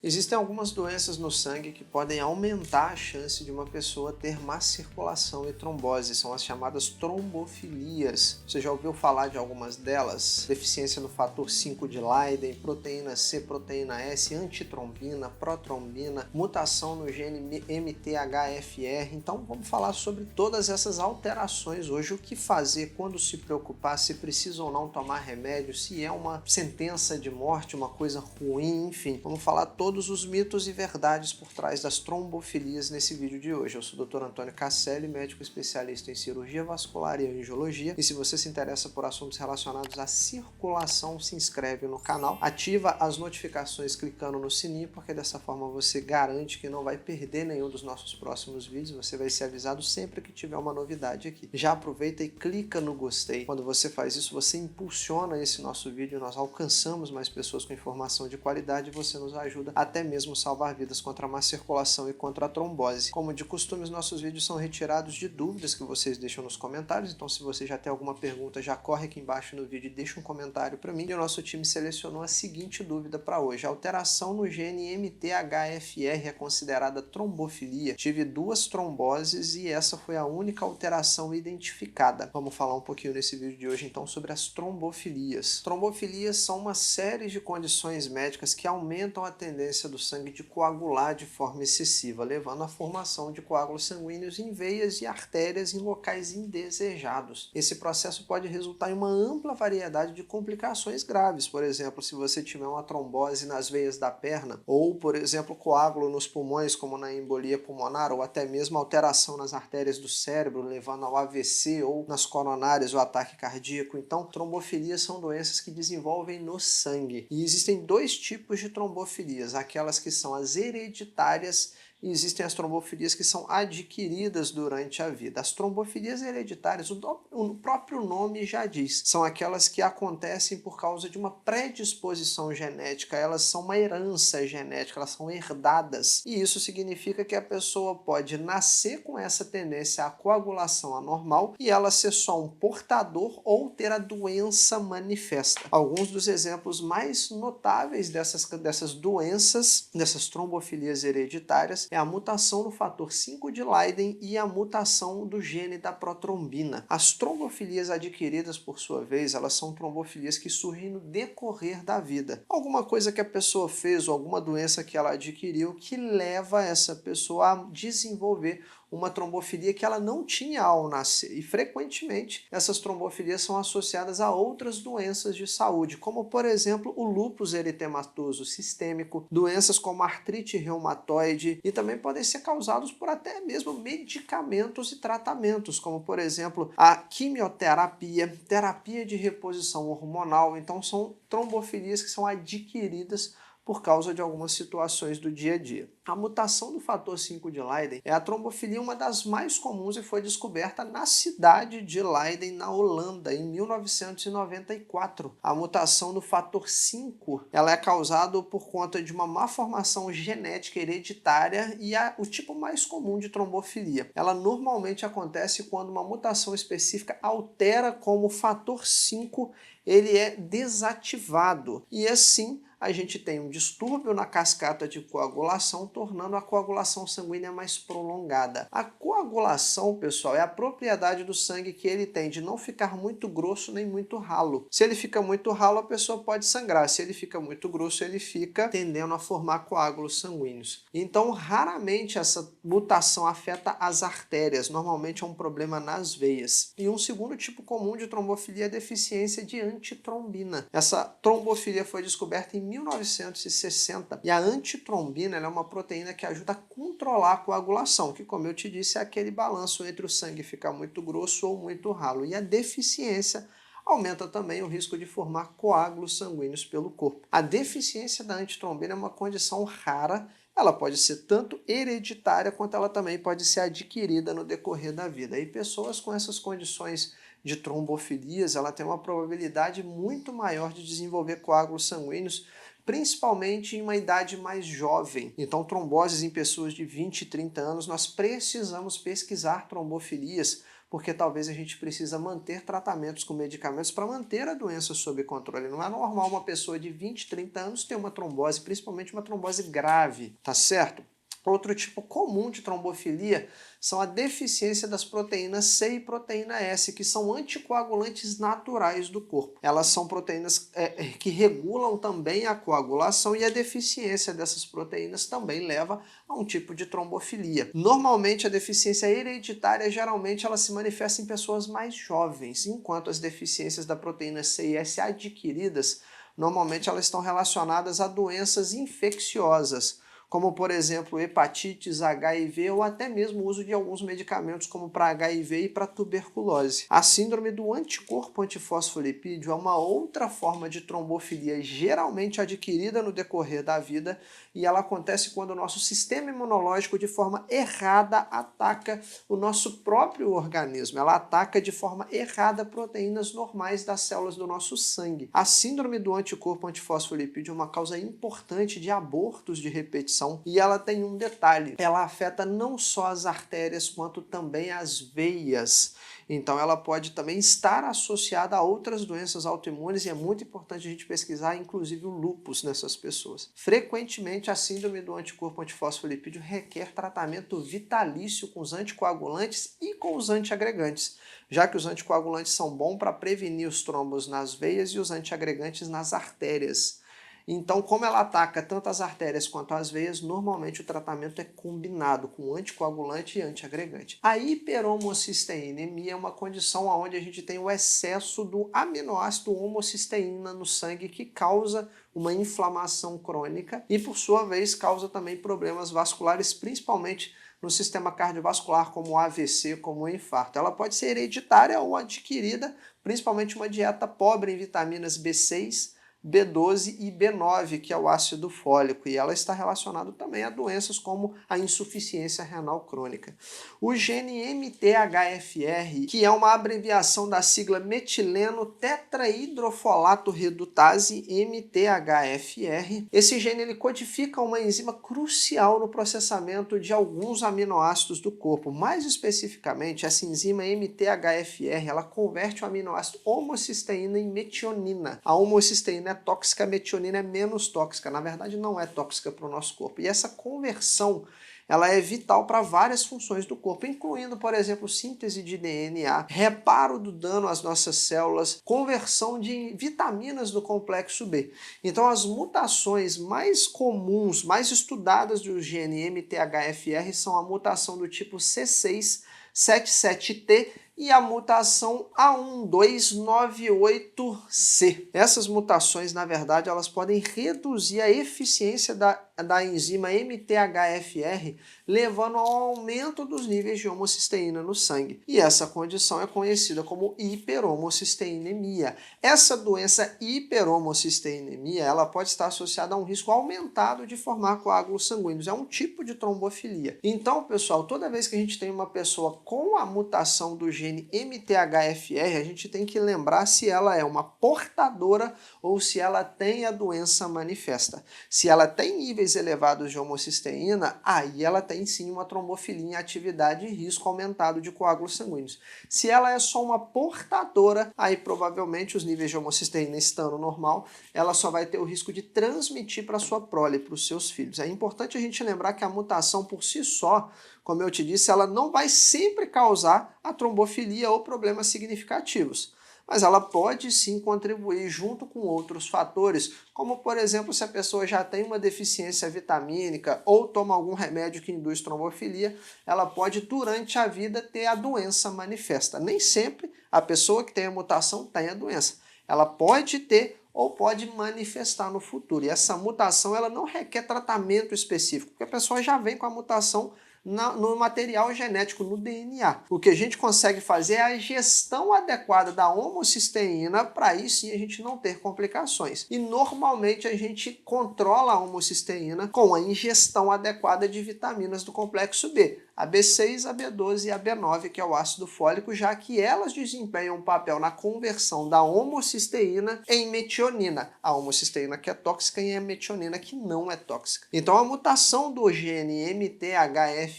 Existem algumas doenças no sangue que podem aumentar a chance de uma pessoa ter má circulação e trombose, são as chamadas trombofilias. Você já ouviu falar de algumas delas? Deficiência no fator 5 de Leiden, proteína C, proteína S, antitrombina, protrombina, mutação no gene MTHFR. Então vamos falar sobre todas essas alterações hoje, o que fazer, quando se preocupar, se precisa ou não tomar remédio, se é uma sentença de morte, uma coisa ruim, enfim. Vamos falar todos os mitos e verdades por trás das trombofilias nesse vídeo de hoje. Eu sou o Dr. Antônio Casselli, médico especialista em cirurgia vascular e angiologia, e se você se interessa por assuntos relacionados à circulação, se inscreve no canal, ativa as notificações clicando no sininho, porque dessa forma você garante que não vai perder nenhum dos nossos próximos vídeos, você vai ser avisado sempre que tiver uma novidade aqui. Já aproveita e clica no gostei. Quando você faz isso, você impulsiona esse nosso vídeo, nós alcançamos mais pessoas com informação de qualidade e você nos ajuda até mesmo salvar vidas contra a má circulação e contra a trombose. Como de costume, os nossos vídeos são retirados de dúvidas que vocês deixam nos comentários, então se você já tem alguma pergunta, já corre aqui embaixo no vídeo e deixa um comentário para mim. E o nosso time selecionou a seguinte dúvida para hoje: a alteração no gene MTHFR é considerada trombofilia? Tive 2 tromboses e essa foi a única alteração identificada. Vamos falar um pouquinho nesse vídeo de hoje então sobre as trombofilias. Trombofilias são uma série de condições médicas que aumentam a tendência do sangue de coagular de forma excessiva, levando à formação de coágulos sanguíneos em veias e artérias em locais indesejados. Esse processo pode resultar em uma ampla variedade de complicações graves, por exemplo, se você tiver uma trombose nas veias da perna, ou, por exemplo, coágulo nos pulmões, como na embolia pulmonar, ou até mesmo alteração nas artérias do cérebro, levando ao AVC, ou nas coronárias, o ataque cardíaco. Então, trombofilias são doenças que desenvolvem no sangue. E existem 2 tipos de trombofilias: aquelas que são as hereditárias e existem as trombofilias que são adquiridas durante a vida. As trombofilias hereditárias, o próprio nome já diz, são aquelas que acontecem por causa de uma predisposição genética, elas são uma herança genética, elas são herdadas. E isso significa que a pessoa pode nascer com essa tendência à coagulação anormal e ela ser só um portador ou ter a doença manifesta. Alguns dos exemplos mais notáveis dessas doenças, dessas trombofilias hereditárias, é a mutação no fator 5 de Leiden e a mutação do gene da protrombina. As trombofilias adquiridas, por sua vez, elas são trombofilias que surgem no decorrer da vida. Alguma coisa que a pessoa fez ou alguma doença que ela adquiriu que leva essa pessoa a desenvolver uma trombofilia que ela não tinha ao nascer. E frequentemente essas trombofilias são associadas a outras doenças de saúde, como por exemplo o lúpus eritematoso sistêmico, doenças como artrite reumatoide, e também podem ser causados por até mesmo medicamentos e tratamentos, como por exemplo a quimioterapia, terapia de reposição hormonal. Então são trombofilias que são adquiridas por causa de algumas situações do dia a dia. A mutação do fator 5 de Leiden é a trombofilia, uma das mais comuns, e foi descoberta na cidade de Leiden, na Holanda, em 1994. A mutação do fator 5 ela é causada por conta de uma má formação genética hereditária e é o tipo mais comum de trombofilia. Ela normalmente acontece quando uma mutação específica altera como o fator 5 ele é desativado, e assim a gente tem um distúrbio na cascata de coagulação, tornando a coagulação sanguínea mais prolongada. A coagulação, pessoal, é a propriedade do sangue que ele tem de não ficar muito grosso nem muito ralo. Se ele fica muito ralo, a pessoa pode sangrar. Se ele fica muito grosso, ele fica tendendo a formar coágulos sanguíneos. Então, raramente essa mutação afeta as artérias. Normalmente é um problema nas veias. E um segundo tipo comum de trombofilia é a deficiência de antitrombina. Essa trombofilia foi descoberta em 1960 e a antitrombina é uma proteína que ajuda a controlar a coagulação, que, como eu te disse, é aquele balanço entre o sangue ficar muito grosso ou muito ralo, e a deficiência aumenta também o risco de formar coágulos sanguíneos pelo corpo. A deficiência da antitrombina é uma condição rara. Ela pode ser tanto hereditária quanto ela também pode ser adquirida no decorrer da vida. E pessoas com essas condições de trombofilias, ela tem uma probabilidade muito maior de desenvolver coágulos sanguíneos, principalmente em uma idade mais jovem. Então, tromboses em pessoas de 20 e 30 anos, nós precisamos pesquisar trombofilias, porque talvez a gente precisa manter tratamentos com medicamentos para manter a doença sob controle. Não é normal uma pessoa de 20, 30 anos ter uma trombose, principalmente uma trombose grave, tá certo? Outro tipo comum de trombofilia são a deficiência das proteínas C e proteína S, que são anticoagulantes naturais do corpo. Elas são proteínas que regulam também a coagulação, e a deficiência dessas proteínas também leva a um tipo de trombofilia. Normalmente a deficiência hereditária, geralmente ela se manifesta em pessoas mais jovens, enquanto as deficiências da proteína C e S adquiridas, normalmente elas estão relacionadas a doenças infecciosas, como por exemplo hepatites, HIV ou até mesmo o uso de alguns medicamentos como para HIV e para tuberculose. A síndrome do anticorpo antifosfolipídio é uma outra forma de trombofilia geralmente adquirida no decorrer da vida, e ela acontece quando o nosso sistema imunológico de forma errada ataca o nosso próprio organismo. Ela ataca de forma errada proteínas normais das células do nosso sangue. A síndrome do anticorpo antifosfolipídio é uma causa importante de abortos de repetição, e ela tem um detalhe: ela afeta não só as artérias quanto também as veias. Então ela pode também estar associada a outras doenças autoimunes, e é muito importante a gente pesquisar inclusive o lúpus nessas pessoas. Frequentemente a síndrome do anticorpo antifosfolipídio requer tratamento vitalício com os anticoagulantes e com os antiagregantes, já que os anticoagulantes são bons para prevenir os trombos nas veias e os antiagregantes nas artérias. Então, como ela ataca tanto as artérias quanto as veias, normalmente o tratamento é combinado com anticoagulante e antiagregante. A hiperhomocisteinemia é uma condição onde a gente tem o excesso do aminoácido homocisteína no sangue, que causa uma inflamação crônica e, por sua vez, causa também problemas vasculares, principalmente no sistema cardiovascular, como o AVC, como o infarto. Ela pode ser hereditária ou adquirida, principalmente uma dieta pobre em vitaminas B6, B12 e B9, que é o ácido fólico, e ela está relacionada também a doenças como a insuficiência renal crônica. O gene MTHFR, que é uma abreviação da sigla metileno tetrahidrofolato redutase, MTHFR, esse gene ele codifica uma enzima crucial no processamento de alguns aminoácidos do corpo. Mais especificamente, essa enzima MTHFR, ela converte o aminoácido homocisteína em metionina. A homocisteína é tóxica, a metionina é menos tóxica. Na verdade, não é tóxica para o nosso corpo. E essa conversão ela é vital para várias funções do corpo, incluindo, por exemplo, síntese de DNA, reparo do dano às nossas células, conversão de vitaminas do complexo B. Então, as mutações mais comuns, mais estudadas do gene MTHFR são a mutação do tipo C677T e a mutação A1298C. Essas mutações, na verdade, elas podem reduzir a eficiência da enzima MTHFR, levando ao aumento dos níveis de homocisteína no sangue. E essa condição é conhecida como hiperhomocisteinemia. Essa doença hiperhomocisteinemia, ela pode estar associada a um risco aumentado de formar coágulos sanguíneos. É um tipo de trombofilia. Então, pessoal, toda vez que a gente tem uma pessoa com a mutação do gene MTHFR, a gente tem que lembrar se ela é uma portadora ou se ela tem a doença manifesta. Se ela tem níveis elevados de homocisteína, aí ela tem sim uma trombofilia em atividade e risco aumentado de coágulos sanguíneos. Se ela é só uma portadora, aí provavelmente os níveis de homocisteína estando normal, ela só vai ter o risco de transmitir para sua prole, para os seus filhos. É importante a gente lembrar que a mutação por si só, como eu te disse, ela não vai sempre causar a trombofilia ou problemas significativos, mas ela pode sim contribuir junto com outros fatores, como por exemplo se a pessoa já tem uma deficiência vitamínica ou toma algum remédio que induz trombofilia, ela pode durante a vida ter a doença manifesta. Nem sempre a pessoa que tem a mutação tem a doença, ela pode ter ou pode manifestar no futuro, e essa mutação ela não requer tratamento específico, porque a pessoa já vem com a mutação no material genético, no DNA. O que a gente consegue fazer é a gestão adequada da homocisteína para aí sim a gente não ter complicações. E normalmente a gente controla a homocisteína com a ingestão adequada de vitaminas do complexo B, a B6, a B12 e a B9, que é o ácido fólico, já que elas desempenham um papel na conversão da homocisteína em metionina. A homocisteína que é tóxica e a metionina que não é tóxica. Então a mutação do gene MTHFR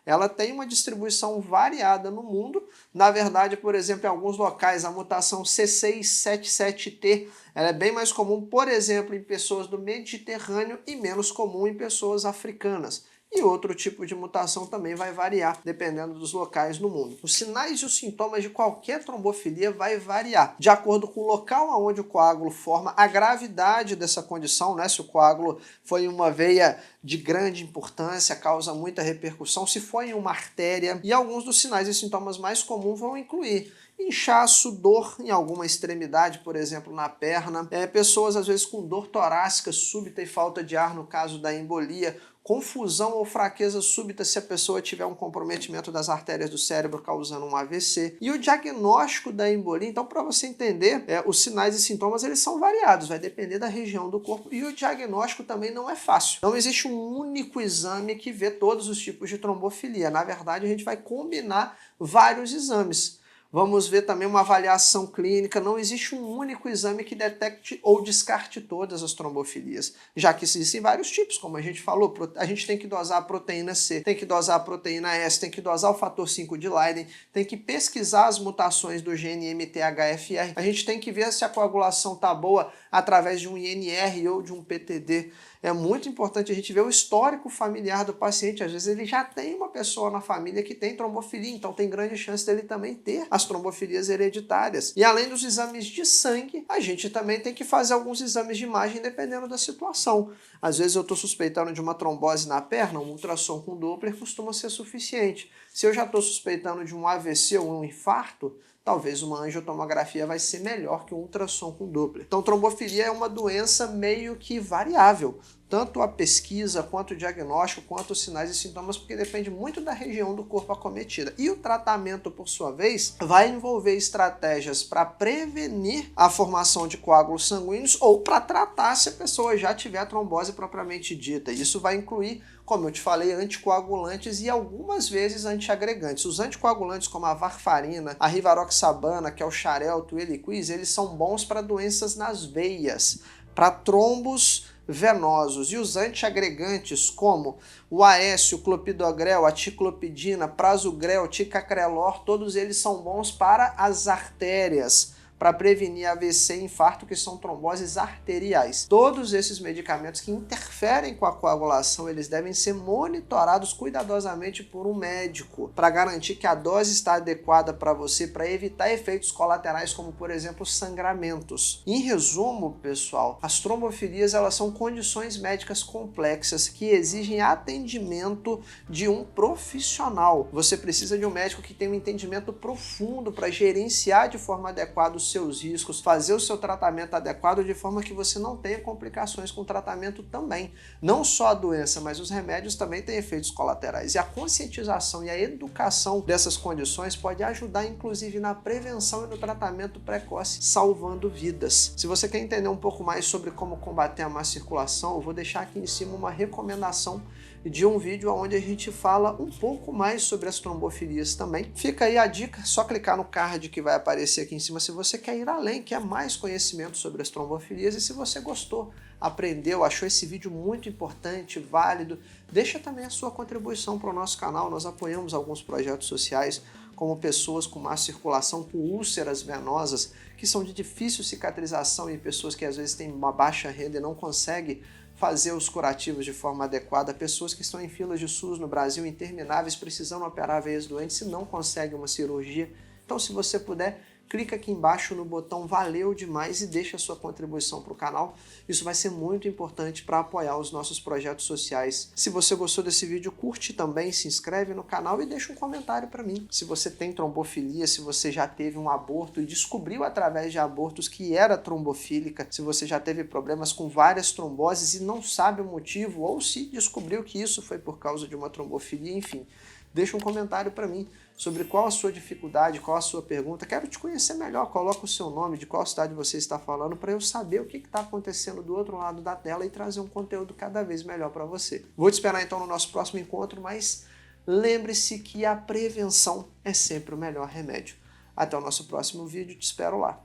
ela tem uma distribuição variada no mundo. Na verdade, por exemplo, em alguns locais a mutação C677T ela é bem mais comum, por exemplo, em pessoas do Mediterrâneo e menos comum em pessoas africanas. E outro tipo de mutação também vai variar dependendo dos locais no mundo. Os sinais e os sintomas de qualquer trombofilia vai variar de acordo com o local onde o coágulo forma, a gravidade dessa condição, né? Se o coágulo foi em uma veia de grande importância, causa muita repercussão, se foi em uma artéria. E alguns dos sinais e sintomas mais comuns vão incluir inchaço, dor em alguma extremidade, por exemplo, na perna, pessoas às vezes com dor torácica súbita e falta de ar no caso da embolia, confusão ou fraqueza súbita se a pessoa tiver um comprometimento das artérias do cérebro causando um AVC. E o diagnóstico da embolia, então para você entender, os sinais e sintomas eles são variados, vai depender da região do corpo e o diagnóstico também não é fácil. Não existe um único exame que vê todos os tipos de trombofilia, na verdade a gente vai combinar vários exames. Vamos ver também uma avaliação clínica, não existe um único exame que detecte ou descarte todas as trombofilias, já que existem vários tipos, como a gente falou, a gente tem que dosar a proteína C, tem que dosar a proteína S, tem que dosar o fator 5 de Leiden, tem que pesquisar as mutações do gene MTHFR, a gente tem que ver se a coagulação está boa através de um INR ou de um PTD. É muito importante a gente ver o histórico familiar do paciente, às vezes ele já tem uma pessoa na família que tem trombofilia, então tem grande chance dele também ter as trombofilias hereditárias. E além dos exames de sangue, a gente também tem que fazer alguns exames de imagem dependendo da situação. Às vezes eu estou suspeitando de uma trombose na perna, um ultrassom com Doppler costuma ser suficiente. Se eu já estou suspeitando de um AVC ou um infarto, talvez uma angiotomografia vai ser melhor que um ultrassom com Doppler. Então, trombofilia é uma doença meio que variável, tanto a pesquisa, quanto o diagnóstico, quanto os sinais e sintomas, porque depende muito da região do corpo acometida. E o tratamento, por sua vez, vai envolver estratégias para prevenir a formação de coágulos sanguíneos ou para tratar se a pessoa já tiver a trombose propriamente dita. Isso vai incluir, como eu te falei, anticoagulantes e algumas vezes antiagregantes. Os anticoagulantes como a varfarina, a rivaroxabana, que é o Xarelto e o Eliquis, eles são bons para doenças nas veias, para trombos venosos. E os antiagregantes como o Aécio, o clopidogrel, a ticlopidina, prasugrel, ticagrelor, todos eles são bons para as artérias, para prevenir AVC e infarto, que são tromboses arteriais. Todos esses medicamentos que interferem com a coagulação, eles devem ser monitorados cuidadosamente por um médico, para garantir que a dose está adequada para você, para evitar efeitos colaterais, como, por exemplo, sangramentos. Em resumo, pessoal, as trombofilias elas são condições médicas complexas que exigem atendimento de um profissional. Você precisa de um médico que tenha um entendimento profundo para gerenciar de forma adequada os seus riscos, fazer o seu tratamento adequado de forma que você não tenha complicações com o tratamento também. Não só a doença, mas os remédios também têm efeitos colaterais. E a conscientização e a educação dessas condições pode ajudar, inclusive, na prevenção e no tratamento precoce, salvando vidas. Se você quer entender um pouco mais sobre como combater a má circulação, eu vou deixar aqui em cima uma recomendação de um vídeo onde a gente fala um pouco mais sobre as trombofilias também. Fica aí a dica, só clicar no card que vai aparecer aqui em cima se você quer ir além, quer mais conhecimento sobre as trombofilias, e se você gostou, aprendeu, achou esse vídeo muito importante, válido, deixa também a sua contribuição para o nosso canal. Nós apoiamos alguns projetos sociais, como pessoas com má circulação, com úlceras venosas, que são de difícil cicatrização e pessoas que às vezes têm uma baixa renda e não conseguem fazer os curativos de forma adequada, pessoas que estão em filas de SUS no Brasil intermináveis, precisando operar veias doentes e não conseguem uma cirurgia. Então, se você puder, clica aqui embaixo no botão valeu demais e deixa a sua contribuição para o canal. Isso vai ser muito importante para apoiar os nossos projetos sociais. Se você gostou desse vídeo, curte também, se inscreve no canal e deixa um comentário para mim. Se você tem trombofilia, se você já teve um aborto e descobriu através de abortos que era trombofílica, se você já teve problemas com várias tromboses e não sabe o motivo, ou se descobriu que isso foi por causa de uma trombofilia, enfim, deixa um comentário para mim sobre qual a sua dificuldade, qual a sua pergunta. Quero te conhecer melhor, coloca o seu nome, de qual cidade você está falando, para eu saber o que está acontecendo do outro lado da tela e trazer um conteúdo cada vez melhor para você. Vou te esperar então no nosso próximo encontro, mas lembre-se que a prevenção é sempre o melhor remédio. Até o nosso próximo vídeo, te espero lá.